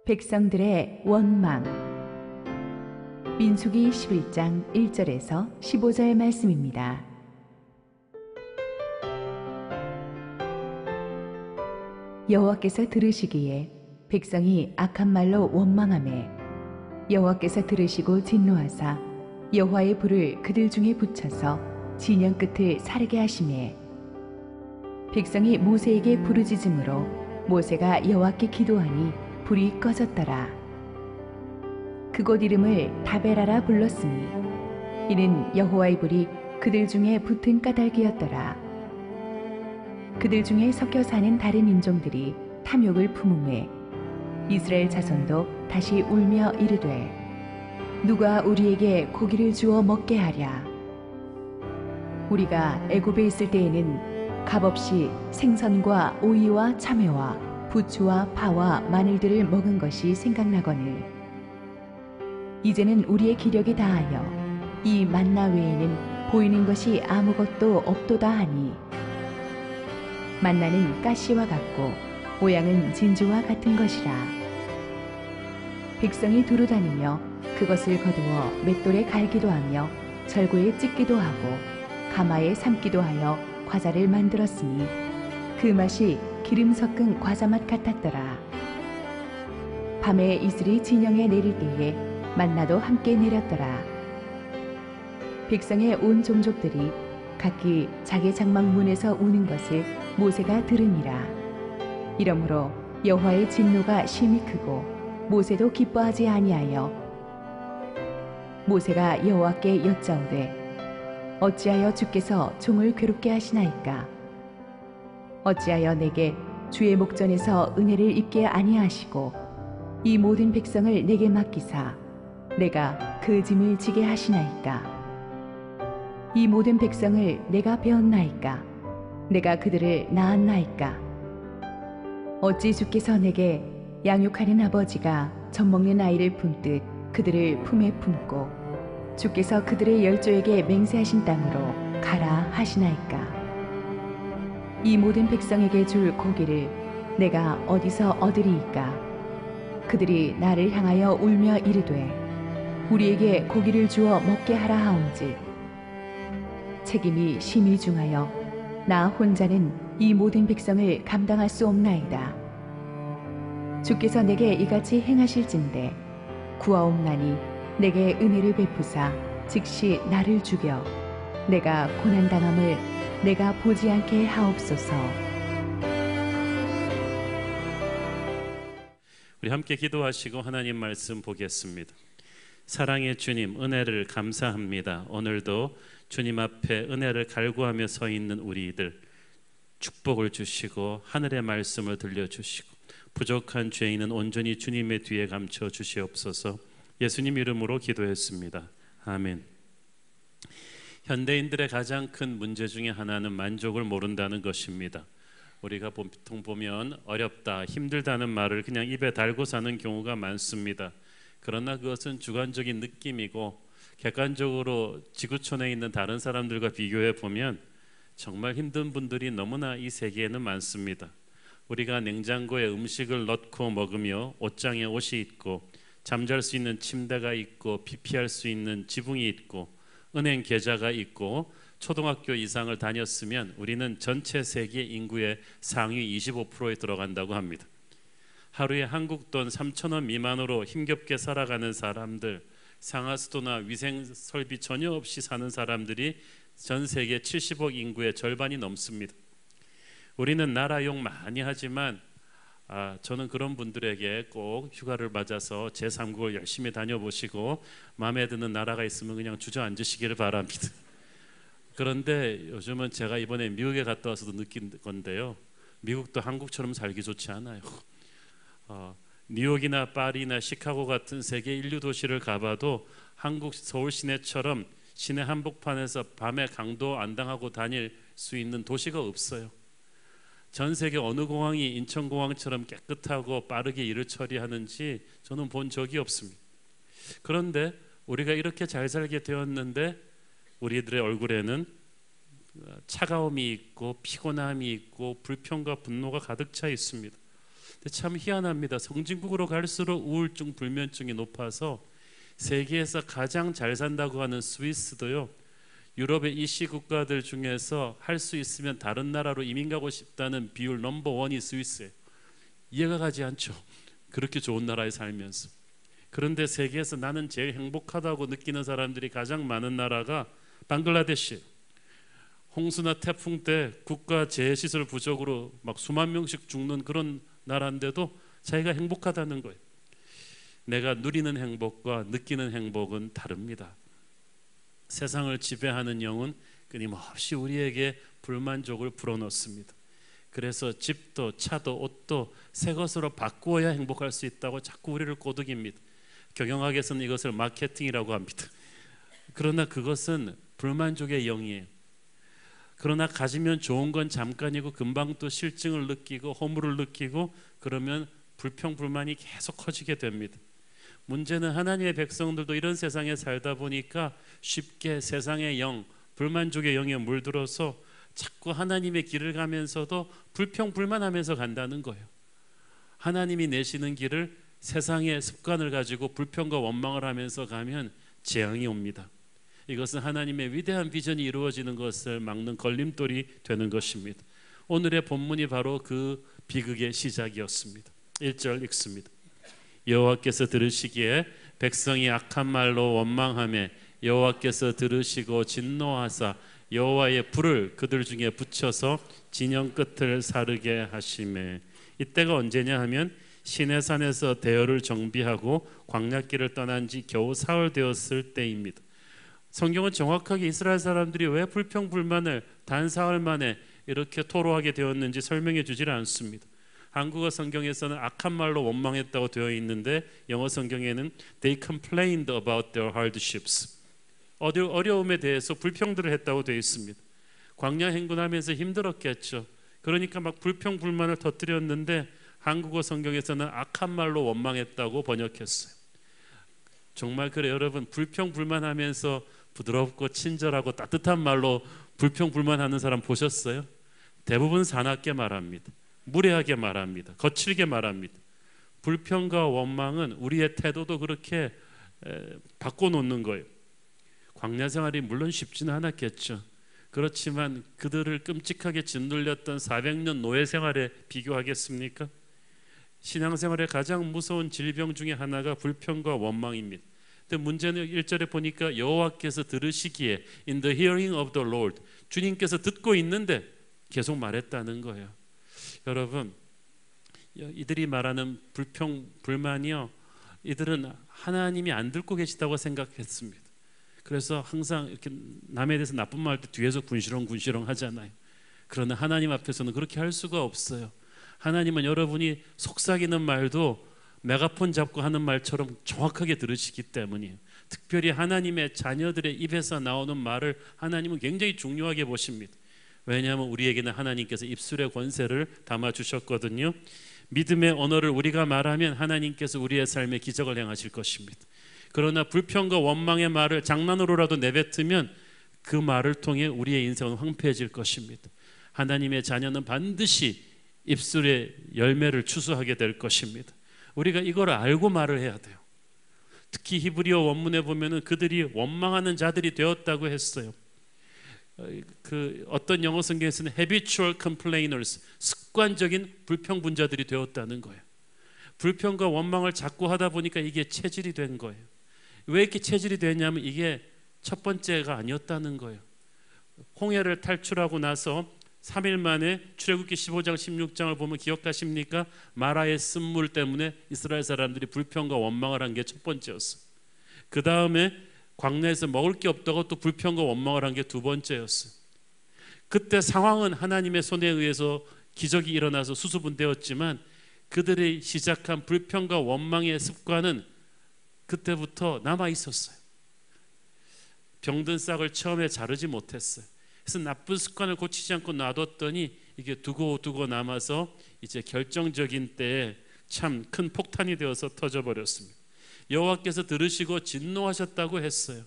백성들의 원망. 민수기 11장 1절에서 15절 말씀입니다. 여호와께서 들으시기에 백성이 악한 말로 원망하매 여호와께서 들으시고 진노하사 여호와의 불을 그들 중에 붙여서 진영 끝을 사르게 하시매 백성이 모세에게 부르짖음으로 모세가 여호와께 기도하니 불이 꺼졌더라. 그곳 이름을 다베라라 불렀으니 이는 여호와의 불이 그들 중에 붙은 까닭이었더라. 그들 중에 섞여 사는 다른 인종들이 탐욕을 품음에 이스라엘 자손도 다시 울며 이르되 누가 우리에게 고기를 주어 먹게 하랴. 우리가 애굽에 있을 때에는 값없이 생선과 오이와 참외와 부추와 파와 마늘들을 먹은 것이 생각나거늘 이제는 우리의 기력이 다하여 이 만나 외에는 보이는 것이 아무것도 없도다 하니 만나는 가시와 같고 모양은 진주와 같은 것이라. 백성이 두루 다니며 그것을 거두어 맷돌에 갈기도 하며 절구에 찢기도 하고 가마에 삶기도 하여 과자를 만들었으니 그 맛이 기름 섞은 과자 맛 같았더라. 밤에 이슬이 진영에 내릴 때에 만나도 함께 내렸더라. 백성의 온 종족들이 각기 자기 장막문에서 우는 것을 모세가 들으니라. 이러므로 여호와의 진노가 심히 크고 모세도 기뻐하지 아니하여 모세가 여호와께 여짜오되 어찌하여 주께서 종을 괴롭게 하시나이까. 어찌하여 내게 주의 목전에서 은혜를 입게 아니하시고 이 모든 백성을 내게 맡기사 내가 그 짐을 지게 하시나이까. 이 모든 백성을 내가 배웠나이까. 내가 그들을 낳았나이까. 어찌 주께서 내게 양육하는 아버지가 젖먹는 아이를 품듯 그들을 품에 품고 주께서 그들의 열조에게 맹세하신 땅으로 가라 하시나이까. 이 모든 백성에게 줄 고기를 내가 어디서 얻으리이까. 그들이 나를 향하여 울며 이르되 우리에게 고기를 주어 먹게 하라 하온즉 책임이 심히 중하여 나 혼자는 이 모든 백성을 감당할 수 없나이다. 주께서 내게 이같이 행하실진대 구하옵나니 내게 은혜를 베푸사 즉시 나를 죽여 내가 고난당함을 내가 보지 않게 하옵소서. 우리 함께 기도하시고 하나님 말씀 보겠습니다. 사랑의 주님, 은혜를 감사합니다. 오늘도 주님 앞에 은혜를 갈구하며 서 있는 우리들 축복을 주시고 하늘의 말씀을 들려주시고 부족한 죄인은 온전히 주님의 뒤에 감춰 주시옵소서. 예수님 이름으로 기도했습니다. 아멘. 현대인들의 가장 큰 문제 중에 하나는 만족을 모른다는 것입니다. 우리가 보통 보면 어렵다, 힘들다는 말을 그냥 입에 달고 사는 경우가 많습니다. 그러나 그것은 주관적인 느낌이고 객관적으로 지구촌에 있는 다른 사람들과 비교해 보면 정말 힘든 분들이 너무나 이 세계에는 많습니다. 우리가 냉장고에 음식을 넣고 먹으며 옷장에 옷이 있고 잠잘 수 있는 침대가 있고 피피할 수 있는 지붕이 있고 은행 계좌가 있고 초등학교 이상을 다녔으면 우리는 전체 세계 인구의 상위 25%에 들어간다고 합니다. 하루에 한국 돈 3,000원 미만으로 힘겹게 살아가는 사람들, 상하수도나 위생 설비 전혀 없이 사는 사람들이 전 세계 70억 인구의 절반이 넘습니다. 우리는 나라 욕 많이 하지만 저는 그런 분들에게 꼭 휴가를 맞아서 제3국을 열심히 다녀보시고 마음에 드는 나라가 있으면 그냥 주저앉으시기를 바랍니다. 그런데 요즘은 제가 이번에 미국에 갔다 와서도 느낀 건데요, 미국도 한국처럼 살기 좋지 않아요. 뉴욕이나 파리나 시카고 같은 세계 인류 도시를 가봐도 한국 서울 시내처럼 시내 한복판에서 밤에 강도 안 당하고 다닐 수 있는 도시가 없어요. 전 세계 어느 공항이 인천공항처럼 깨끗하고 빠르게 일을 처리하는지 저는 본 적이 없습니다. 그런데 우리가 이렇게 잘 살게 되었는데 우리들의 얼굴에는 차가움이 있고 피곤함이 있고 불평과 분노가 가득 차 있습니다. 근데 참 희한합니다. 선진국으로 갈수록 우울증, 불면증이 높아서 세계에서 가장 잘 산다고 하는 스위스도요, 유럽의 이시 국가들 중에서 할 수 있으면 다른 나라로 이민 가고 싶다는 비율 넘버 원이 스위스예요. 이해가 가지 않죠. 그렇게 좋은 나라에 살면서. 그런데 세계에서 나는 제일 행복하다고 느끼는 사람들이 가장 많은 나라가 방글라데시. 홍수나 태풍 때 국가 재해시설 부족으로 막 수만 명씩 죽는 그런 나라인데도 자기가 행복하다는 거예요. 내가 누리는 행복과 느끼는 행복은 다릅니다. 세상을 지배하는 영은 끊임없이 우리에게 불만족을 불어넣습니다. 그래서 집도 차도 옷도 새 것으로 바꾸어야 행복할 수 있다고 자꾸 우리를 꼬드깁니다. 경영학에서는 이것을 마케팅이라고 합니다. 그러나 그것은 불만족의 영이에요. 그러나 가지면 좋은 건 잠깐이고 금방 또 실증을 느끼고 허물을 느끼고 그러면 불평불만이 계속 커지게 됩니다. 문제는 하나님의 백성들도 이런 세상에 살다 보니까 쉽게 세상의 영, 불만족의 영에 물들어서 자꾸 하나님의 길을 가면서도 불평불만하면서 간다는 거예요. 하나님이 내시는 길을 세상의 습관을 가지고 불평과 원망을 하면서 가면 재앙이 옵니다. 이것은 하나님의 위대한 비전이 이루어지는 것을 막는 걸림돌이 되는 것입니다. 오늘의 본문이 바로 그 비극의 시작이었습니다. 1절 읽습니다. 여호와께서 들으시기에 백성이 악한 말로 원망하며 여호와께서 들으시고 진노하사 여호와의 불을 그들 중에 붙여서 진영 끝을 사르게 하시매. 이때가 언제냐 하면 시내산에서 대열을 정비하고 광야길을 떠난 지 겨우 사흘 되었을 때입니다. 성경은 정확하게 이스라엘 사람들이 왜 불평불만을 단 사흘 만에 이렇게 토로하게 되었는지 설명해 주질 않습니다. 한국어 성경에서는 악한 말로 원망했다고 되어 있는데 영어 성경에는 They complained about their hardships. 어려움에 대해서 불평들을 했다고 되어 있습니다. 광야 행군하면서 힘들었겠죠. 그러니까 막 불평불만을 터뜨렸는데 한국어 성경에서는 악한 말로 원망했다고 번역했어요. 정말 그래 여러분, 불평불만하면서 부드럽고 친절하고 따뜻한 말로 불평불만하는 사람 보셨어요? 대부분 사납게 말합니다. 무례하게 말합니다. 거칠게 말합니다. 불평과 원망은 우리의 태도도 그렇게 바꿔놓는 거예요. 광야 생활이 물론 쉽지는 않았겠죠. 그렇지만 그들을 끔찍하게 짓눌렸던 400년 노예 생활에 비교하겠습니까? 신앙생활의 가장 무서운 질병 중에 하나가 불평과 원망입니다. 근데 문제는 1절에 보니까 여호와께서 들으시기에 in the hearing of the Lord, 주님께서 듣고 있는데 계속 말했다는 거예요. 여러분, 이들이 말하는 불평, 불만이요, 이들은 하나님이 안 듣고 계시다고 생각했습니다. 그래서 항상 이렇게 남에 대해서 나쁜 말 할 때 뒤에서 군시렁 하잖아요. 그러나 하나님 앞에서는 그렇게 할 수가 없어요. 하나님은 여러분이 속삭이는 말도 메가폰 잡고 하는 말처럼 정확하게 들으시기 때문이에요. 특별히 하나님의 자녀들의 입에서 나오는 말을 하나님은 굉장히 중요하게 보십니다. 왜냐하면 우리에게는 하나님께서 입술의 권세를 담아주셨거든요. 믿음의 언어를 우리가 말하면 하나님께서 우리의 삶에 기적을 행하실 것입니다. 그러나 불평과 원망의 말을 장난으로라도 내뱉으면 그 말을 통해 우리의 인생은 황폐해질 것입니다. 하나님의 자녀는 반드시 입술의 열매를 추수하게 될 것입니다. 우리가 이걸 알고 말을 해야 돼요. 특히 히브리어 원문에 보면은 그들이 원망하는 자들이 되었다고 했어요. 그 어떤 영어 성경에서는 habitual complainers, 습관적인 불평분자들이 되었다는 거예요. 불평과 원망을 자꾸 하다 보니까 이게 체질이 된 거예요. 왜 이렇게 체질이 됐냐면 이게 첫 번째가 아니었다는 거예요. 홍해를 탈출하고 나서 3일 만에 출애굽기 15장 16장을 보면 기억하십니까? 마라의 쓴물 때문에 이스라엘 사람들이 불평과 원망을 한 게 첫 번째였어요. 그 다음에 광야에서 먹을 게 없다고 또 불평과 원망을 한 게 두 번째였어요. 그때 상황은 하나님의 손에 의해서 기적이 일어나서 수습은 되었지만 그들이 시작한 불평과 원망의 습관은 그때부터 남아 있었어요. 병든 싹을 처음에 자르지 못했어요. 그래서 나쁜 습관을 고치지 않고 놔뒀더니 이게 두고 남아서 이제 결정적인 때에 참 큰 폭탄이 되어서 터져버렸습니다. 여호와께서 들으시고 진노하셨다고 했어요.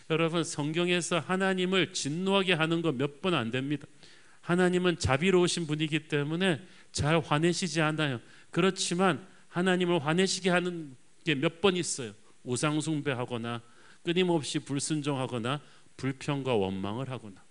여러분, 성경에서 하나님을 진노하게 하는 거 몇 번 안 됩니다. 하나님은 자비로우신 분이기 때문에 잘 화내시지 않아요. 그렇지만 하나님을 화내시게 하는 게 몇 번 있어요. 우상 숭배하거나 끊임없이 불순종하거나 불평과 원망을 하거나.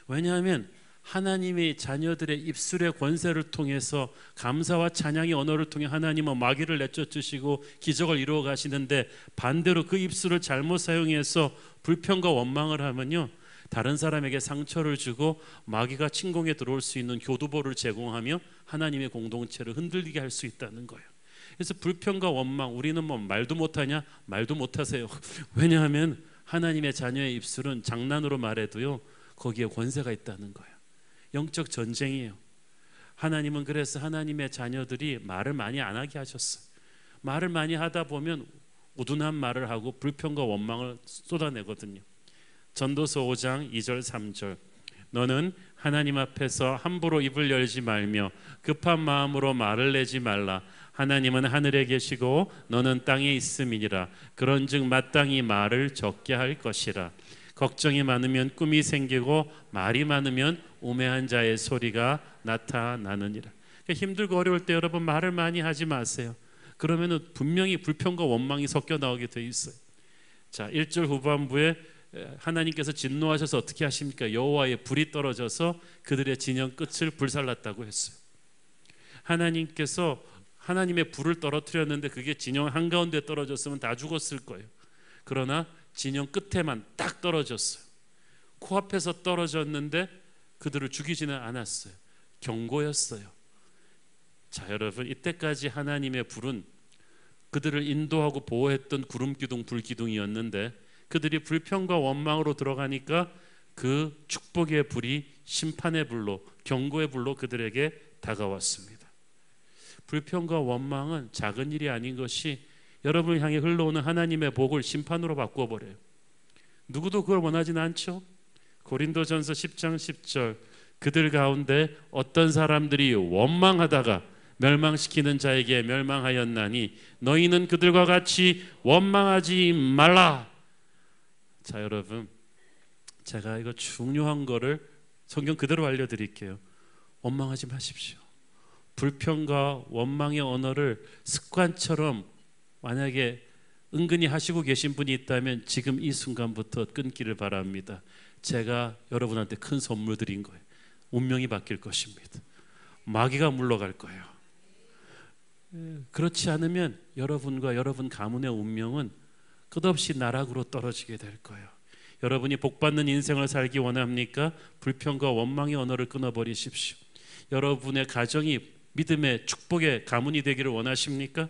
왜냐하면 하나님이 자녀들의 입술의 권세를 통해서 감사와 찬양의 언어를 통해 하나님은 마귀를 내쫓으시고 기적을 이루어 가시는데, 반대로 그 입술을 잘못 사용해서 불평과 원망을 하면요, 다른 사람에게 상처를 주고 마귀가 침공에 들어올 수 있는 교두보를 제공하며 하나님의 공동체를 흔들리게 할 수 있다는 거예요. 그래서 불평과 원망, 우리는 뭐 말도 못하냐? 말도 못하세요. 왜냐하면 하나님의 자녀의 입술은 장난으로 말해도요, 거기에 권세가 있다는 거예요. 영적 전쟁이에요. 하나님은 그래서 하나님의 자녀들이 말을 많이 안 하게 하셨어요. 말을 많이 하다 보면 우둔한 말을 하고 불평과 원망을 쏟아내거든요. 전도서 5장 2절 3절, 너는 하나님 앞에서 함부로 입을 열지 말며 급한 마음으로 말을 내지 말라. 하나님은 하늘에 계시고 너는 땅에 있음이니라. 그런즉 마땅히 말을 적게 할 것이라. 걱정이 많으면 꿈이 생기고 말이 많으면 우매한 자의 소리가 나타나느니라. 그러니까 힘들고 어려울 때 여러분 말을 많이 하지 마세요. 그러면은 분명히 불평과 원망이 섞여 나오게 돼 있어요. 자, 1절 후반부에 하나님께서 진노하셔서 어떻게 하십니까? 여호와의 불이 떨어져서 그들의 진영 끝을 불살랐다고 했어요. 하나님께서 하나님의 불을 떨어뜨렸는데 그게 진영 한가운데 떨어졌으면 다 죽었을 거예요. 그러나 진영 끝에만 딱 떨어졌어요. 코앞에서 떨어졌는데 그들을 죽이지는 않았어요. 경고였어요. 자, 여러분, 이때까지 하나님의 불은 그들을 인도하고 보호했던 구름기둥, 불기둥이었는데 그들이 불평과 원망으로 들어가니까 그 축복의 불이 심판의 불로, 경고의 불로 그들에게 다가왔습니다. 불평과 원망은 작은 일이 아닌 것이 여러분을 향해 흘러오는 하나님의 복을 심판으로 바꾸어버려요. 누구도 그걸 원하지는 않죠. 고린도전서 10장 10절, 그들 가운데 어떤 사람들이 원망하다가 멸망시키는 자에게 멸망하였나니 너희는 그들과 같이 원망하지 말라. 자, 여러분, 제가 이거 중요한 거를 성경 그대로 알려드릴게요. 원망하지 마십시오. 불평과 원망의 언어를 습관처럼 만약에 은근히 하시고 계신 분이 있다면 지금 이 순간부터 끊기를 바랍니다. 제가 여러분한테 큰 선물 드린 거예요. 운명이 바뀔 것입니다. 마귀가 물러갈 거예요. 그렇지 않으면 여러분과 여러분 가문의 운명은 끝없이 나락으로 떨어지게 될 거예요. 여러분이 복받는 인생을 살기 원합니까? 불평과 원망의 언어를 끊어버리십시오. 여러분의 가정이 믿음의 축복의 가문이 되기를 원하십니까?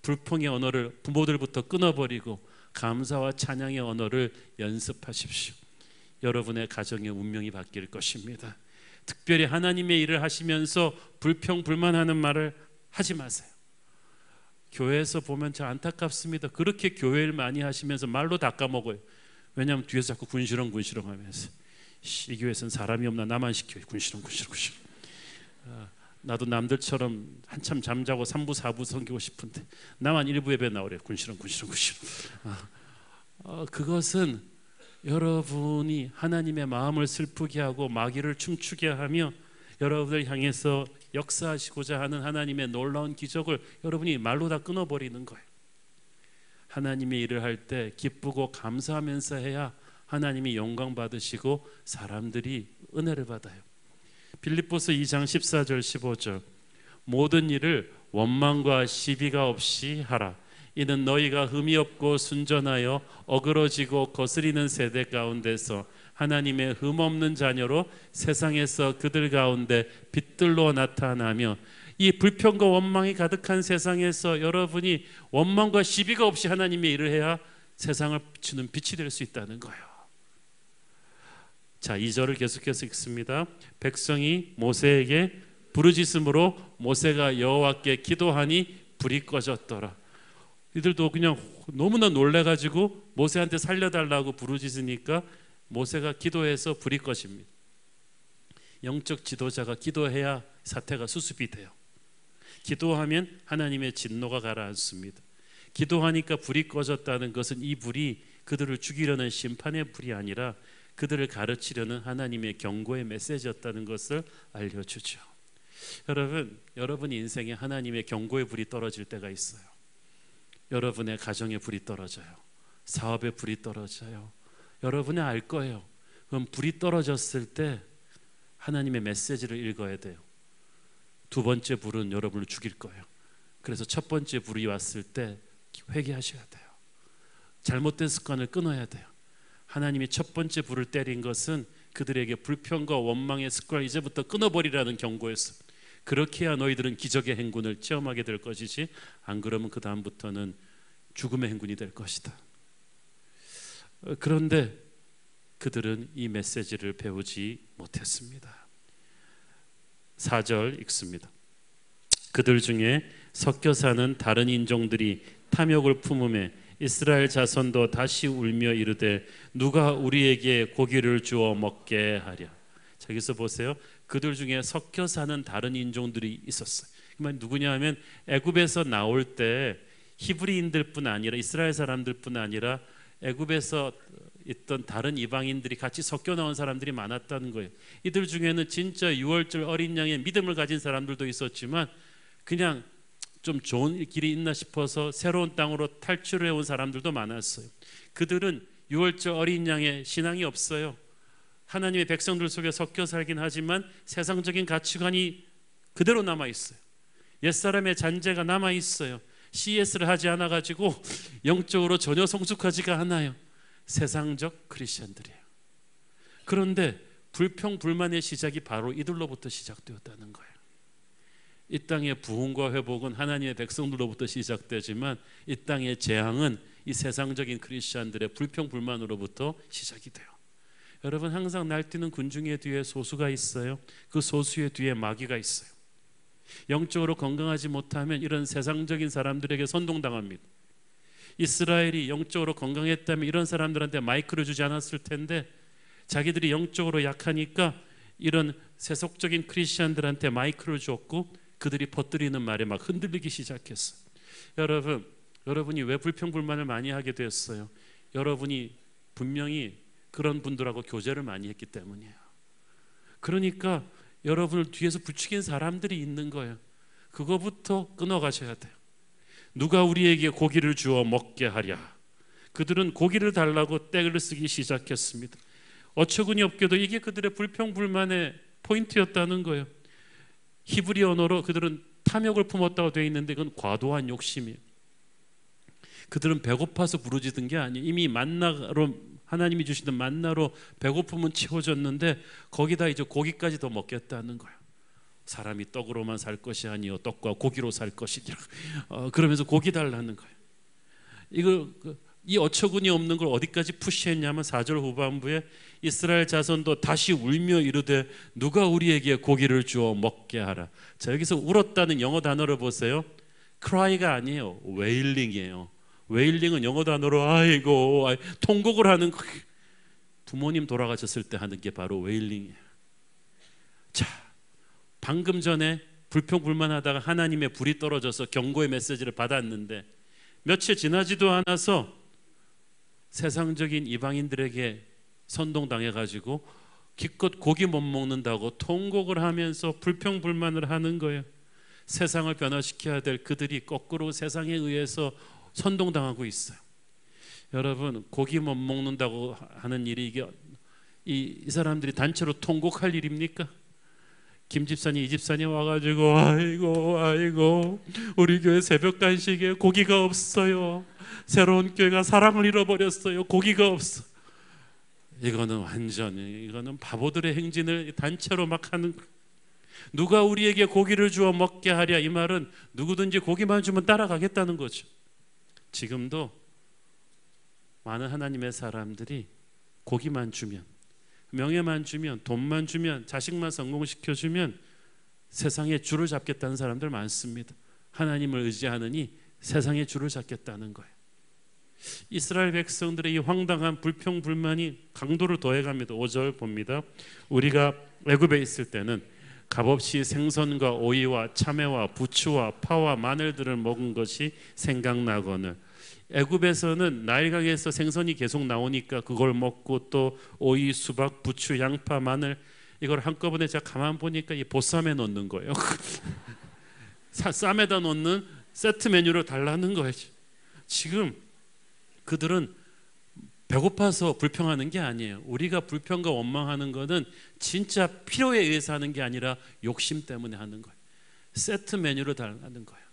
불평의 언어를 부모들부터 끊어버리고 감사와 찬양의 언어를 연습하십시오. 여러분의 가정의 운명이 바뀔 것입니다. 특별히 하나님의 일을 하시면서 불평, 불만하는 말을 하지 마세요. 교회에서 보면 참 안타깝습니다. 그렇게 교회를 많이 하시면서 말로 닦아먹어요. 왜냐하면 뒤에서 자꾸 군시렁 하면서 이 교회에서는 사람이 없나, 나만 시켜요. 군시렁. 나도 남들처럼 한참 잠자고 3부 4부 섬기고 싶은데 나만 1부 예배 나오래. 군시렁. 그것은 여러분이 하나님의 마음을 슬프게 하고 마귀를 춤추게 하며 여러분을 향해서 역사하시고자 하는 하나님의 놀라운 기적을 여러분이 말로 다 끊어버리는 거예요. 하나님의 일을 할 때 기쁘고 감사하면서 해야 하나님이 영광 받으시고 사람들이 은혜를 받아요. 빌립보서 2장 14절 15절, 모든 일을 원망과 시비가 없이 하라. 이는 너희가 흠이 없고 순전하여 어그러지고 거스리는 세대 가운데서 하나님의 흠 없는 자녀로 세상에서 그들 가운데 빛들로 나타나며, 이 불평과 원망이 가득한 세상에서 여러분이 원망과 시비가 없이 하나님의 일을 해야 세상을 비추는 빛이 될 수 있다는 거예요. 자, 2절을 계속해서 읽습니다. 백성이 모세에게 부르짖음으로 모세가 여호와께 기도하니 불이 꺼졌더라. 이들도 그냥 너무나 놀래가지고 모세한테 살려달라고 부르짖으니까 모세가 기도해서 불이 꺼집니다. 영적 지도자가 기도해야 사태가 수습이 돼요. 기도하면 하나님의 진노가 가라앉습니다. 기도하니까 불이 꺼졌다는 것은 이 불이 그들을 죽이려는 심판의 불이 아니라 그들을 가르치려는 하나님의 경고의 메시지였다는 것을 알려주죠. 여러분 인생에 하나님의 경고의 불이 떨어질 때가 있어요. 여러분의 가정에 불이 떨어져요. 사업에 불이 떨어져요. 여러분이 알 거예요. 그럼 불이 떨어졌을 때 하나님의 메시지를 읽어야 돼요. 두 번째 불은 여러분을 죽일 거예요. 그래서 첫 번째 불이 왔을 때 회개하셔야 돼요. 잘못된 습관을 끊어야 돼요. 하나님이 첫 번째 불을 때린 것은 그들에게 불평과 원망의 습관을 이제부터 끊어버리라는 경고였어요. 그렇게 해야 너희들은 기적의 행군을 체험하게 될 것이지, 안 그러면 그 다음부터는 죽음의 행군이 될 것이다. 그런데 그들은 이 메시지를 배우지 못했습니다. 4절 읽습니다. 그들 중에 섞여 사는 다른 인종들이 탐욕을 품음에 이스라엘 자손도 다시 울며 이르되 누가 우리에게 고기를 주어 먹게 하랴. 자, 여기서 보세요. 그들 중에 섞여 사는 다른 인종들이 있었어요. 누구냐 하면 애굽에서 나올 때 히브리인들뿐 아니라 이스라엘 사람들뿐 아니라 애굽에서 있던 다른 이방인들이 같이 섞여 나온 사람들이 많았다는 거예요. 이들 중에는 진짜 유월절 어린 양의 믿음을 가진 사람들도 있었지만 그냥 좀 좋은 길이 있나 싶어서 새로운 땅으로 탈출해 온 사람들도 많았어요. 그들은 유월절 어린 양의 신앙이 없어요. 하나님의 백성들 속에 섞여 살긴 하지만 세상적인 가치관이 그대로 남아 있어요. 옛사람의 잔재가 남아 있어요. CS를 하지 않아 가지고 영적으로 전혀 성숙하지가 않아요. 세상적 크리스천들이에요. 그런데 불평불만의 시작이 바로 이들로부터 시작되었다는 거예요. 이 땅의 부흥과 회복은 하나님의 백성들로부터 시작되지만 이 땅의 재앙은 이 세상적인 크리스천들의 불평불만으로부터 시작이 돼요. 여러분, 항상 날뛰는 군중의 뒤에 소수가 있어요. 그 소수의 뒤에 마귀가 있어요. 영적으로 건강하지 못하면 이런 세상적인 사람들에게 선동당합니다. 이스라엘이 영적으로 건강했다면 이런 사람들한테 마이크를 주지 않았을 텐데 자기들이 영적으로 약하니까 이런 세속적인 크리스천들한테 마이크를 줬고 그들이 퍼뜨리는 말에 막 흔들리기 시작했어요. 여러분이 왜 불평불만을 많이 하게 됐어요? 여러분이 분명히 그런 분들하고 교제를 많이 했기 때문이에요. 그러니까 여러분을 뒤에서 부추긴 사람들이 있는 거예요. 그거부터 끊어가셔야 돼요. 누가 우리에게 고기를 주어 먹게 하랴. 그들은 고기를 달라고 떼를 쓰기 시작했습니다. 어처구니 없게도 이게 그들의 불평불만의 포인트였다는 거예요. 히브리 언어로 그들은 탐욕을 품었다고 되어 있는데 그건 과도한 욕심이에요. 그들은 배고파서 부르짖은 게 아니에요. 이미 만나로 하나님이 주시는 만나로 배고픔은 채워졌는데 거기다 이제 고기까지 더 먹겠다는 거예요. 사람이 떡으로만 살 것이 아니요 떡과 고기로 살 것이니라. 그러면서 고기 달라는 거예요. 이 어처구니 없는 걸 어디까지 푸시했냐면 4절 후반부에 이스라엘 자손도 다시 울며 이르되 누가 우리에게 고기를 주어 먹게 하라. 자, 여기서 울었다는 영어 단어를 보세요. cry가 아니에요. wailing이에요. wailing은 영어 단어로 아이고 통곡을 하는 거예요. 부모님 돌아가셨을 때 하는 게 바로 wailing이에요. 자, 방금 전에 불평불만하다가 하나님의 불이 떨어져서 경고의 메시지를 받았는데 며칠 지나지도 않아서 세상적인 이방인들에게 선동당해가지고 기껏 고기 못 먹는다고 통곡을 하면서 불평불만을 하는 거예요. 세상을 변화시켜야 될 그들이 거꾸로 세상에 의해서 선동당하고 있어요. 여러분, 고기 못 먹는다고 하는 일이 이게 이 사람들이 단체로 통곡할 일입니까? 김 집사님, 이 집사님 와가지고 아이고 우리 교회 새벽 간식에 고기가 없어요. 새로운 교회가 사랑을 잃어버렸어요. 고기가 없어. 이거는 바보들의 행진을 단체로 막 하는. 누가 우리에게 고기를 주어 먹게 하랴. 이 말은 누구든지 고기만 주면 따라가겠다는 거죠. 지금도 많은 하나님의 사람들이 고기만 주면, 명예만 주면, 돈만 주면, 자식만 성공시켜주면 세상에 줄을 잡겠다는 사람들 많습니다. 하나님을 의지하느니 세상에 줄을 잡겠다는 거예요. 이스라엘 백성들의 이 황당한 불평불만이 강도를 더해갑니다. 5절 봅니다. 우리가 애굽에 있을 때는 값없이 생선과 오이와 참외와 부추와 파와 마늘들을 먹은 것이 생각나거늘 애굽에서는 나일강에서 생선이 계속 나오니까 그걸 먹고 또 오이, 수박, 부추, 양파, 마늘 이걸 한꺼번에 제가 가만 보니까 이 보쌈에 넣는 거예요. 쌈에다 넣는 세트 메뉴를 달라는 거예요. 지금 그들은 배고파서 불평하는 게 아니에요. 우리가 불평과 원망하는 것은 진짜 필요에 의해서 하는 게 아니라 욕심 때문에 하는 거예요. 세트 메뉴를 달라는 거예요.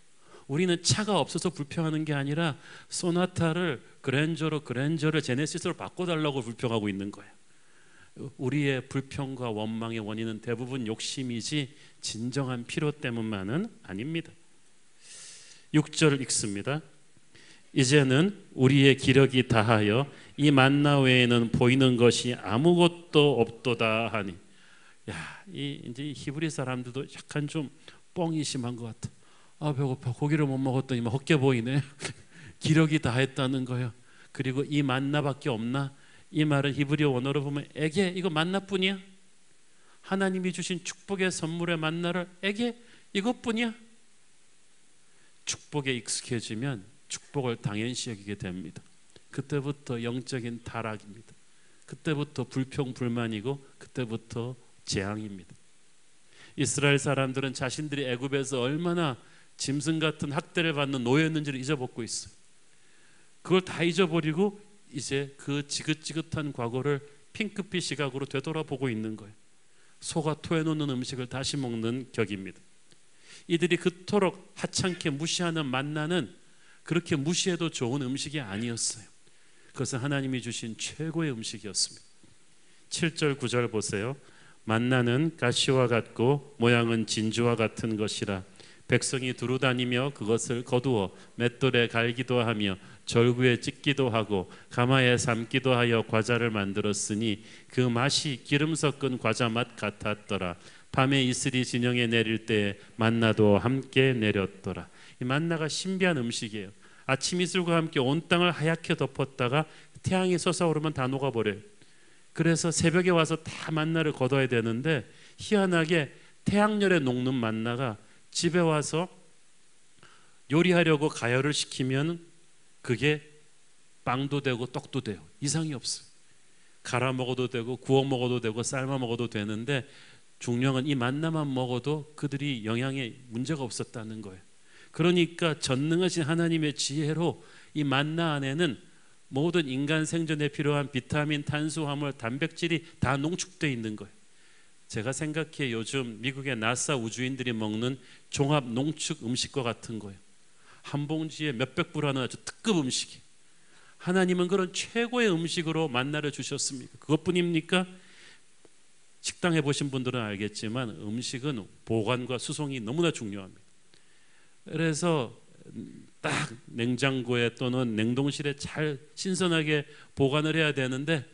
우리는 차가 없어서 불평하는 게 아니라 소나타를 그랜저를 제네시스로 바꿔달라고 불평하고 있는 거예요. 우리의 불평과 원망의 원인은 대부분 욕심이지 진정한 필요 때문만은 아닙니다. 6절 읽습니다. 이제는 우리의 기력이 다하여 이 만나 외에는 보이는 것이 아무것도 없도다 하니. 야, 이제 히브리 사람들도 약간 좀 뻥이 심한 것 같아. 아, 배고파. 고기를 못 먹었더니 막 헛게 보이네. 기력이 다했다는 거예요. 그리고 이 만나밖에 없나? 이 말은 히브리 원어로 보면 에게, 이거 만나뿐이야? 하나님이 주신 축복의 선물의 만나를 에게, 이것뿐이야? 축복에 익숙해지면 축복을 당연시 여기게 됩니다. 그때부터 영적인 타락입니다. 그때부터 불평 불만이고 그때부터 재앙입니다. 이스라엘 사람들은 자신들이 애굽에서 얼마나 짐승 같은 학대를 받는 노예였는지를 잊어먹고 있어요. 그걸 다 잊어버리고 이제 그 지긋지긋한 과거를 핑크빛 시각으로 되돌아보고 있는 거예요. 소가 토해놓는 음식을 다시 먹는 격입니다. 이들이 그토록 하찮게 무시하는 만나는 그렇게 무시해도 좋은 음식이 아니었어요. 그것은 하나님이 주신 최고의 음식이었습니다. 7절 9절 보세요. 만나는 가시와 같고 모양은 진주와 같은 것이라 백성이 두루다니며 그것을 거두어 맷돌에 갈기도 하며 절구에 찢기도 하고 가마에 삶기도 하여 과자를 만들었으니 그 맛이 기름 섞은 과자 맛 같았더라. 밤에 이슬이 진영에 내릴 때에 만나도 함께 내렸더라. 이 만나가 신비한 음식이에요. 아침 이슬과 함께 온 땅을 하얗게 덮었다가 태양이 솟아오르면 다 녹아버려요. 그래서 새벽에 와서 다 만나를 거둬야 되는데 희한하게 태양열에 녹는 만나가 집에 와서 요리하려고 가열을 시키면 그게 빵도 되고 떡도 돼요. 이상이 없어요. 갈아 먹어도 되고 구워 먹어도 되고 삶아 먹어도 되는데 중요한 이 만나만 먹어도 그들이 영양에 문제가 없었다는 거예요. 그러니까 전능하신 하나님의 지혜로 이 만나 안에는 모든 인간 생존에 필요한 비타민, 탄수화물, 단백질이 다 농축되어 있는 거예요. 제가 생각해 요즘 미국의 나사 우주인들이 먹는 종합 농축 음식과 같은 거예요. 한 봉지에 몇백 불 하는 아주 특급 음식이. 하나님은 그런 최고의 음식으로 만나를 주셨습니까? 그것뿐입니까? 식당 해보신 분들은 알겠지만 음식은 보관과 수송이 너무나 중요합니다. 그래서 딱 냉장고에 또는 냉동실에 잘 신선하게 보관을 해야 되는데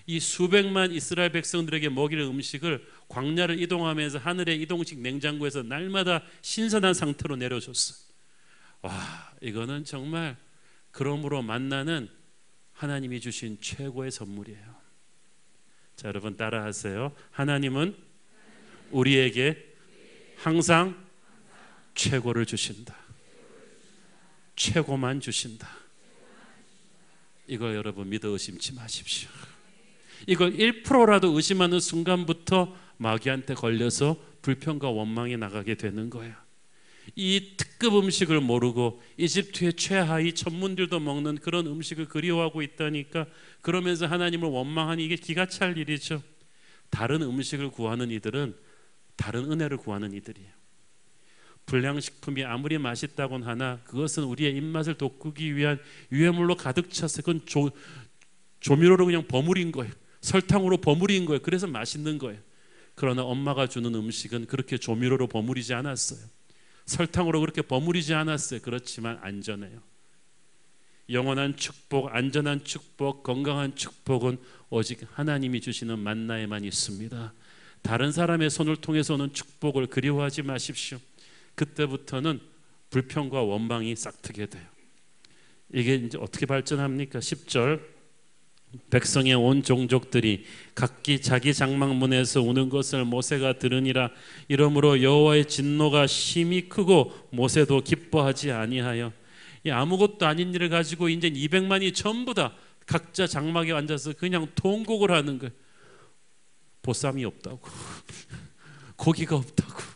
이 수백만 이스라엘 백성들에게 먹일 음식을 광야를 이동하면서 하늘의 이동식 냉장고에서 날마다 신선한 상태로 내려줬어요. 와, 이거는 정말 그러므로 만나는 하나님이 주신 최고의 선물이에요. 자, 여러분 따라하세요. 하나님은 우리에게 항상 최고를 주신다. 최고만 주신다. 이걸 여러분 믿어 의심치 마십시오. 이걸 1%라도 의심하는 순간부터 마귀한테 걸려서 불평과 원망이 나가게 되는 거예요. 이 특급 음식을 모르고 이집트의 최하위 천문들도 먹는 그런 음식을 그리워하고 있다니까. 그러면서 하나님을 원망하니 이게 기가 찰 일이죠. 다른 음식을 구하는 이들은 다른 은혜를 구하는 이들이에요. 불량식품이 아무리 맛있다곤 하나 그것은 우리의 입맛을 돋구기 위한 유해물로 가득 차서 그건 조미료로 그냥 버무린 거예요. 설탕으로 버무린 거예요. 그래서 맛있는 거예요. 그러나 엄마가 주는 음식은 그렇게 조미료로 버무리지 않았어요. 설탕으로 그렇게 버무리지 않았어요. 그렇지만 안전해요. 영원한 축복, 안전한 축복, 건강한 축복은 오직 하나님이 주시는 만나에만 있습니다. 다른 사람의 손을 통해서 오는 축복을 그리워하지 마십시오. 그때부터는 불평과 원망이 싹트게 돼요. 이게 이제 어떻게 발전합니까? 10절 백성의 온 종족들이 각기 자기 장막문에서 우는 것을 모세가 들으니라. 이러므로 여호와의 진노가 심히 크고 모세도 기뻐하지 아니하여. 이 아무것도 아닌 일을 가지고 이제 200만이 전부 다 각자 장막에 앉아서 그냥 통곡을 하는 거예요. 보쌈이 없다고, 고기가 없다고.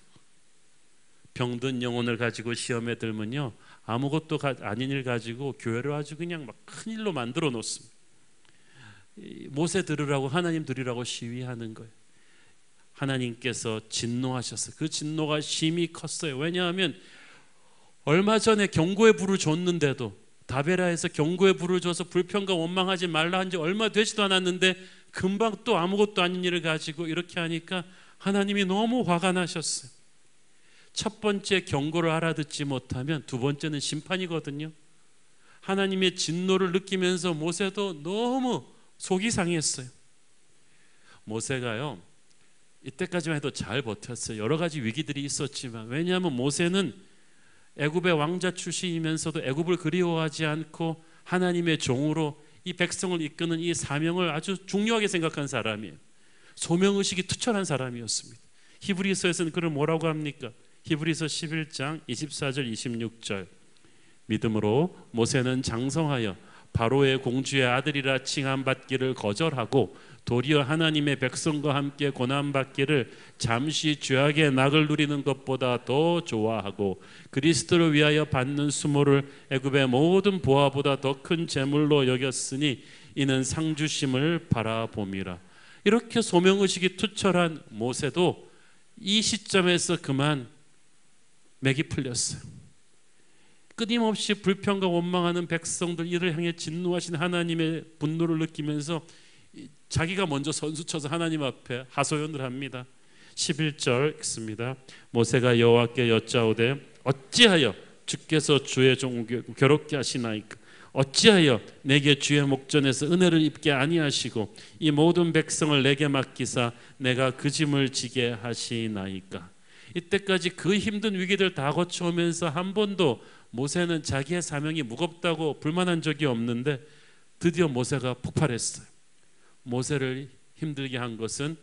병든 영혼을 가지고 시험에 들면요, 아무것도 아닌 일 가지고 교회를 아주 그냥 막 큰일로 만들어 놓습니다. 모세 들으라고, 하나님 들으라고 시위하는 거예요. 하나님께서 진노하셨어요. 그 진노가 심히 컸어요. 왜냐하면 얼마 전에 경고의 불을 줬는데도, 다베라에서 경고의 불을 줘서 불평과 원망하지 말라 한 지 얼마 되지도 않았는데 금방 또 아무것도 아닌 일을 가지고 이렇게 하니까 하나님이 너무 화가 나셨어요. 첫 번째 경고를 알아듣지 못하면 두 번째는 심판이거든요. 하나님의 진노를 느끼면서 모세도 너무 속이 상했어요. 모세가요, 이때까지만 해도 잘 버텼어요. 여러 가지 위기들이 있었지만, 왜냐하면 모세는 애굽의 왕자 출신이면서도 애굽을 그리워하지 않고 하나님의 종으로 이 백성을 이끄는 이 사명을 아주 중요하게 생각한 사람이에요. 소명의식이 투철한 사람이었습니다. 히브리서에서는 그를 뭐라고 합니까? 히브리서 11장 24절 26절, 믿음으로 모세는 장성하여 바로의 공주의 아들이라 칭함받기를 거절하고 도리어 하나님의 백성과 함께 고난받기를 잠시 죄악의 낙을 누리는 것보다 더 좋아하고 그리스도를 위하여 받는 수모를 애굽의 모든 보화보다 더 큰 재물로 여겼으니 이는 상주심을 바라봄이라. 이렇게 소명의식이 투철한 모세도 이 시점에서 그만 맥이 풀렸어요. 끊임없이 불평과 원망하는 백성들, 이를 향해 진노하신 하나님의 분노를 느끼면서 자기가 먼저 선수쳐서 하나님 앞에 하소연을 합니다. 11절 읽습니다. 모세가 여호와께 여짜오되 어찌하여 주께서 주의 종을 괴롭게 하시나이까? 어찌하여 내게 주의 목전에서 은혜를 입게 아니하시고 이 모든 백성을 내게 맡기사 내가 그 짐을 지게 하시나이까? 이때까지 그 힘든 위기들 다 거쳐오면서 한 번도 모세는 자기의 사명이 무겁다고 불만한 적이 없는데 드디어 모세가 폭발했어요. 모세를 힘들게 한 것은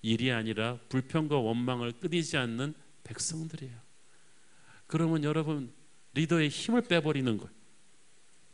일이 아니라 불평과 원망을 끊이지 않는 백성들이에요. 그러면 여러분, 리더의 힘을 빼버리는 거예요.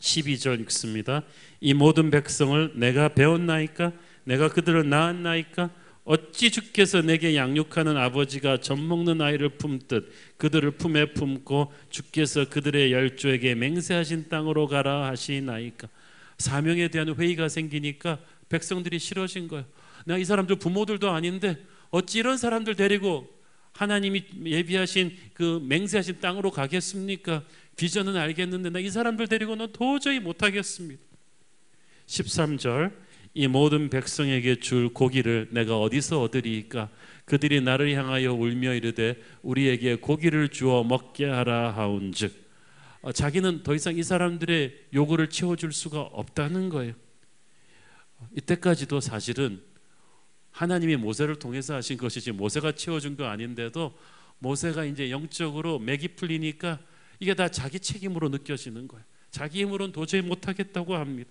12절 읽습니다. 이 모든 백성을 내가 배웠나이까? 내가 그들을 낳았나이까? 어찌 주께서 내게 양육하는 아버지가 젖먹는 아이를 품듯 그들을 품에 품고 주께서 그들의 열조에게 맹세하신 땅으로 가라 하시나이까? 사명에 대한 회의가 생기니까 백성들이 싫어진 거예요. 내가 이 사람들 부모들도 아닌데 어찌 이런 사람들 데리고 하나님이 예비하신 그 맹세하신 땅으로 가겠습니까? 비전은 알겠는데 나 이 사람들 데리고는 도저히 못하겠습니다. 13절, 이 모든 백성에게 줄 고기를 내가 어디서 얻으리이까? 그들이 나를 향하여 울며 이르되 우리에게 고기를 주어 먹게 하라 하온즉, 자기는 더 이상 이 사람들의 요구를 채워줄 수가 없다는 거예요. 이때까지도 사실은 하나님이 모세를 통해서 하신 것이지 모세가 채워준 거 아닌데도 모세가 이제 영적으로 맥이 풀리니까 이게 다 자기 책임으로 느껴지는 거예요. 자기 힘으로는 도저히 못하겠다고 합니다.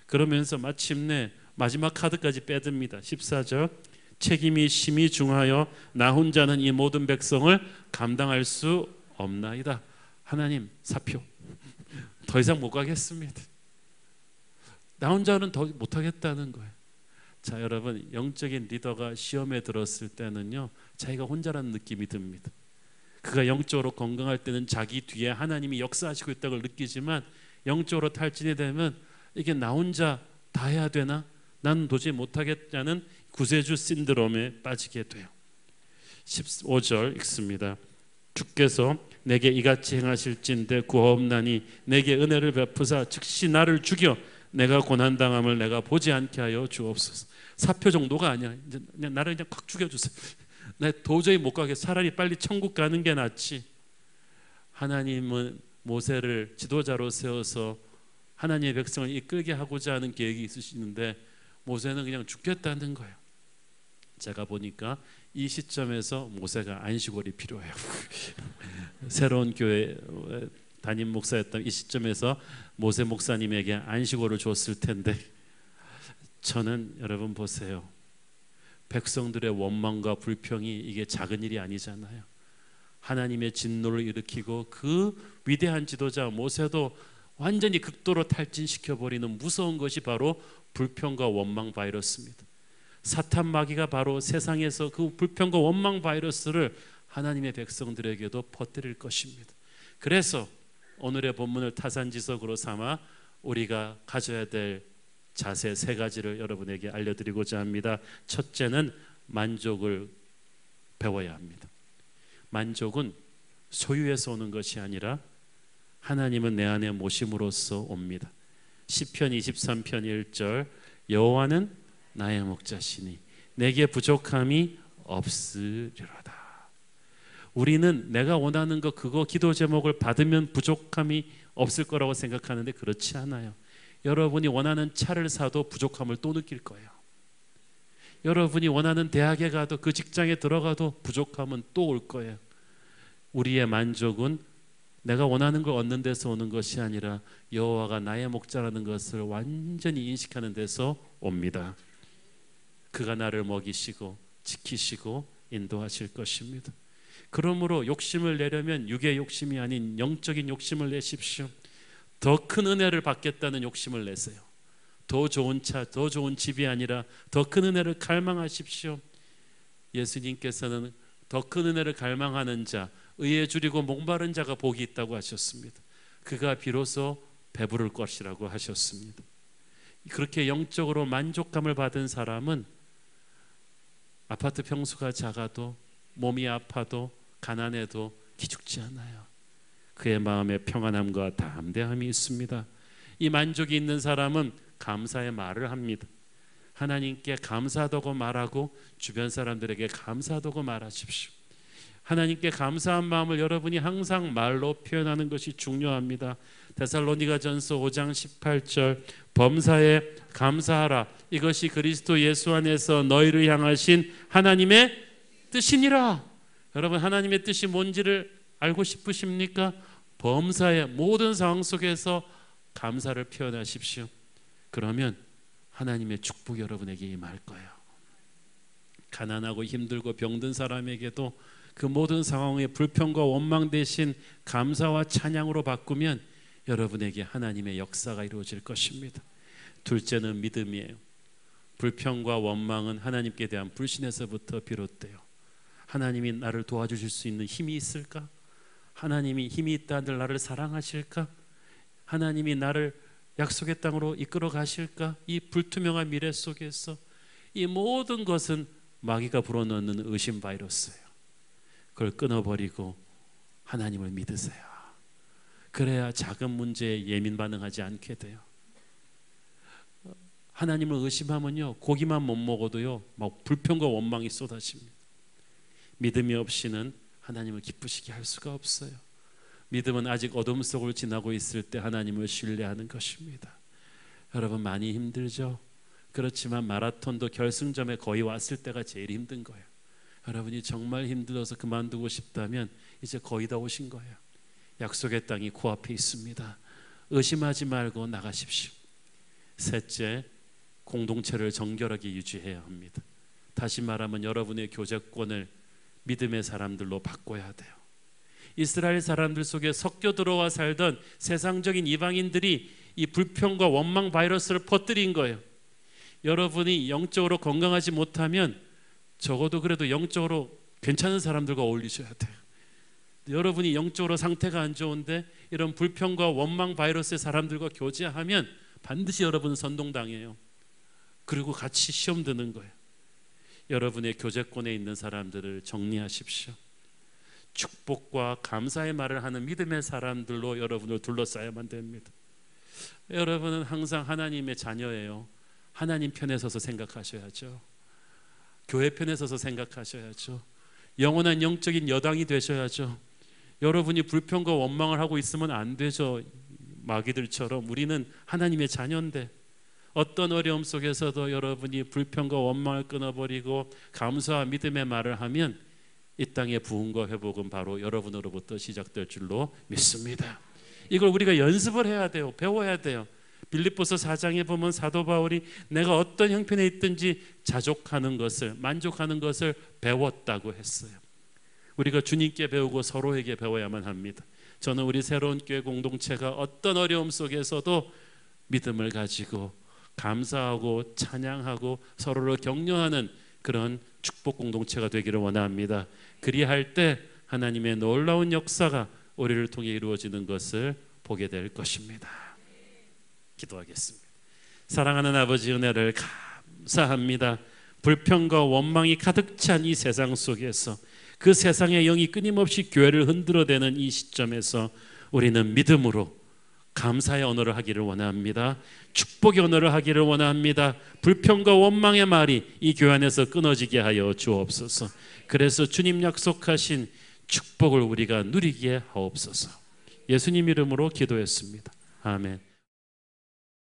그러면서 마침내 마지막 카드까지 빼듭니다. 14절, 책임이 심히 중하여 나 혼자는 이 모든 백성을 감당할 수 없나이다. 하나님 사표, 더 이상 못 가겠습니다. 나 혼자는 더 못하겠다는 거예요. 자, 여러분, 영적인 리더가 시험에 들었을 때는요, 자기가 혼자라는 느낌이 듭니다. 그가 영적으로 건강할 때는 자기 뒤에 하나님이 역사하시고 있다는 걸 느끼지만 영적으로 탈진이 되면 이게 나 혼자 다 해야 되나? 나는 도저히 못하겠다는 구세주 신드롬에 빠지게 돼요. 15절 읽습니다. 주께서 내게 이같이 행하실진대 구하옵나니 내게 은혜를 베푸사 즉시 나를 죽여 내가 고난당함을 내가 보지 않게 하여 주옵소서. 사표 정도가 아니야. 이제 그냥 나를 그냥 확 죽여주세요. 나 도저히 못 가겠어. 차라리 빨리 천국 가는 게 낫지. 하나님은 모세를 지도자로 세워서 하나님의 백성을 이끌게 하고자 하는 계획이 있으시는데 모세는 그냥 죽겠다는 거예요. 제가 보니까 이 시점에서 모세가 안식월이 필요해요. 새로운 교회 담임 목사였던 이 시점에서 모세 목사님에게 안식월을 줬을 텐데, 저는 여러분 보세요. 백성들의 원망과 불평이 이게 작은 일이 아니잖아요. 하나님의 진노를 일으키고 그 위대한 지도자 모세도 완전히 극도로 탈진시켜버리는 무서운 것이 바로 불평과 원망 바이러스입니다. 사탄 마귀가 바로 세상에서 그 불평과 원망 바이러스를 하나님의 백성들에게도 퍼뜨릴 것입니다. 그래서 오늘의 본문을 타산지석으로 삼아 우리가 가져야 될 자세 세 가지를 여러분에게 알려드리고자 합니다. 첫째는 만족을 배워야 합니다. 만족은 소유에서 오는 것이 아니라 하나님은 내 안에 모심으로써 옵니다. 시편 23편 1절 여호와는 나의 목자시니 내게 부족함이 없으리로다. 우리는 내가 원하는 것 그거 기도 제목을 받으면 부족함이 없을 거라고 생각하는데 그렇지 않아요. 여러분이 원하는 차를 사도 부족함을 또 느낄 거예요. 여러분이 원하는 대학에 가도 그 직장에 들어가도 부족함은 또 올 거예요. 우리의 만족은 내가 원하는 걸 얻는 데서 오는 것이 아니라 여호와가 나의 목자라는 것을 완전히 인식하는 데서 옵니다. 그가 나를 먹이시고 지키시고 인도하실 것입니다. 그러므로 욕심을 내려면 육의 욕심이 아닌 영적인 욕심을 내십시오. 더 큰 은혜를 받겠다는 욕심을 내세요. 더 좋은 차, 더 좋은 집이 아니라 더 큰 은혜를 갈망하십시오. 예수님께서는 더 큰 은혜를 갈망하는 자, 의에 줄이고 목마른 자가 복이 있다고 하셨습니다. 그가 비로소 배부를 것이라고 하셨습니다. 그렇게 영적으로 만족감을 받은 사람은 아파트 평수가 작아도 몸이 아파도 가난해도 기죽지 않아요. 그의 마음에 평안함과 담대함이 있습니다. 이 만족이 있는 사람은 감사의 말을 합니다. 하나님께 감사하다고 말하고 주변 사람들에게 감사하다고 말하십시오. 하나님께 감사한 마음을 여러분이 항상 말로 표현하는 것이 중요합니다. 데살로니가전서 5장 18절 범사에 감사하라. 이것이 그리스도 예수 안에서 너희를 향하신 하나님의 뜻이니라. 여러분 하나님의 뜻이 뭔지를 알고 싶으십니까? 범사의 모든 상황 속에서 감사를 표현하십시오. 그러면 하나님의 축복이 여러분에게 임할 거예요. 가난하고 힘들고 병든 사람에게도 그 모든 상황의 불평과 원망 대신 감사와 찬양으로 바꾸면 여러분에게 하나님의 역사가 이루어질 것입니다. 둘째는 믿음이에요. 불평과 원망은 하나님께 대한 불신에서부터 비롯돼요. 하나님이 나를 도와주실 수 있는 힘이 있을까? 하나님이 힘이 있다들 나를 사랑하실까? 하나님이 나를 약속의 땅으로 이끌어 가실까? 이 불투명한 미래 속에서 이 모든 것은 마귀가 불어넣는 의심 바이러스예요. 그걸 끊어버리고 하나님을 믿으세요. 그래야 작은 문제에 예민 반응하지 않게 돼요. 하나님을 의심하면요 고기만 못 먹어도요 막 불평과 원망이 쏟아집니다. 믿음이 없이는 하나님을 기쁘시게 할 수가 없어요. 믿음은 아직 어둠 속을 지나고 있을 때 하나님을 신뢰하는 것입니다. 여러분 많이 힘들죠? 그렇지만 마라톤도 결승점에 거의 왔을 때가 제일 힘든 거예요. 여러분이 정말 힘들어서 그만두고 싶다면 이제 거의 다 오신 거예요. 약속의 땅이 코앞에 있습니다. 의심하지 말고 나가십시오. 셋째, 공동체를 정결하게 유지해야 합니다. 다시 말하면 여러분의 교제권을 믿음의 사람들로 바꿔야 돼요. 이스라엘 사람들 속에 섞여 들어와 살던 세상적인 이방인들이 이 불평과 원망 바이러스를 퍼뜨린 거예요. 여러분이 영적으로 건강하지 못하면 적어도 그래도 영적으로 괜찮은 사람들과 어울리셔야 돼요. 여러분이 영적으로 상태가 안 좋은데 이런 불평과 원망 바이러스의 사람들과 교제하면 반드시 여러분은 선동당해요. 그리고 같이 시험 드는 거예요. 여러분의 교제권에 있는 사람들을 정리하십시오. 축복과 감사의 말을 하는 믿음의 사람들로 여러분을 둘러싸야만 됩니다. 여러분은 항상 하나님의 자녀예요. 하나님 편에 서서 생각하셔야죠. 교회 편에 서서 생각하셔야죠. 영원한 영적인 여당이 되셔야죠. 여러분이 불평과 원망을 하고 있으면 안 되죠. 마귀들처럼 우리는 하나님의 자녀인데 어떤 어려움 속에서도 여러분이 불평과 원망을 끊어버리고 감사와 믿음의 말을 하면 이 땅의 부흥과 회복은 바로 여러분으로부터 시작될 줄로 믿습니다. 이걸 우리가 연습을 해야 돼요. 배워야 돼요. 빌립보서 4장에 보면 사도 바울이 내가 어떤 형편에 있든지 자족하는 것을 만족하는 것을 배웠다고 했어요. 우리가 주님께 배우고 서로에게 배워야만 합니다. 저는 우리 새로운 교회 공동체가 어떤 어려움 속에서도 믿음을 가지고 감사하고 찬양하고 서로를 격려하는 그런 축복 공동체가 되기를 원합니다. 그리할 때 하나님의 놀라운 역사가 우리를 통해 이루어지는 것을 보게 될 것입니다. 기도하겠습니다. 사랑하는 아버지, 은혜를 감사합니다. 불평과 원망이 가득 찬 이 세상 속에서 그 세상의 영이 끊임없이 교회를 흔들어대는 이 시점에서 우리는 믿음으로 감사의 언어를 하기를 원합니다. 축복의 언어를 하기를 원합니다. 불평과 원망의 말이 이 교회 안에서 끊어지게 하여 주옵소서. 그래서 주님 약속하신 축복을 우리가 누리게 하옵소서. 예수님 이름으로 기도했습니다. 아멘.